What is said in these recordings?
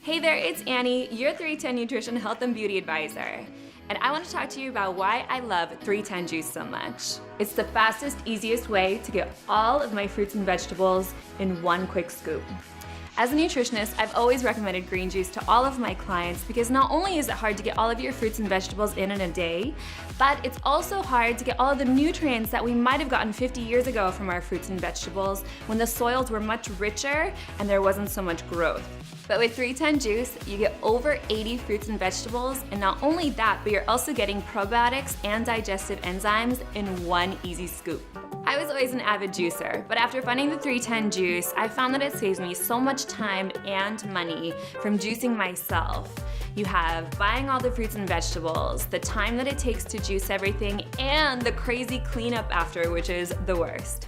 Hey there, it's Annie, your 310 Nutrition Health and Beauty Advisor. And I want to talk to you about why I love 310 Juice so much. It's the fastest, easiest way to get all of my fruits and vegetables in one quick scoop. As a nutritionist, I've always recommended green juice to all of my clients because not only is it hard to get all of your fruits and vegetables in a day, but it's also hard to get all of the nutrients that we might have gotten 50 years ago from our fruits and vegetables when the soils were much richer and there wasn't so much growth. But with 310 Juice, you get over 80 fruits and vegetables, and not only that, but you're also getting probiotics and digestive enzymes in one easy scoop. I was always an avid juicer, but after finding the 310 Juice, I found that it saves me so much time and money from juicing myself. You have buying all the fruits and vegetables, the time that it takes to juice everything, and the crazy cleanup after, which is the worst.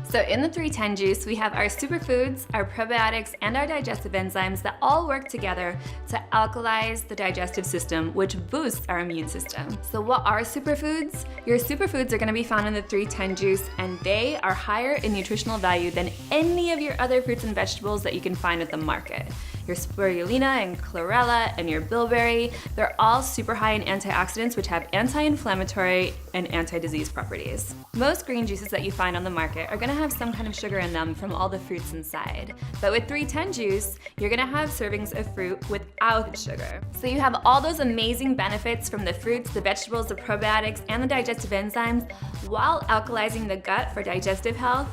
So in the 310 Juice, we have our superfoods, our probiotics, and our digestive enzymes that all work together to alkalize the digestive system, which boosts our immune system. So what are superfoods? Your superfoods are gonna be found in the 310 Juice, and they are higher in nutritional value than any of your other fruits and vegetables that you can find at the market. Your spirulina and chlorella and your bilberry, they're all super high in antioxidants, which have anti-inflammatory and anti-disease properties. Most green juices that you find on the market are gonna have some kind of sugar in them from all the fruits inside. But with 310 Juice, you're gonna have servings of fruit without sugar. So you have all those amazing benefits from the fruits, the vegetables, the probiotics, and the digestive enzymes while alkalizing the gut for digestive health.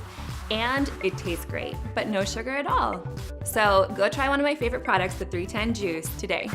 And it tastes great, but no sugar at all. So go try one of my favorite products, the 310 Juice, today.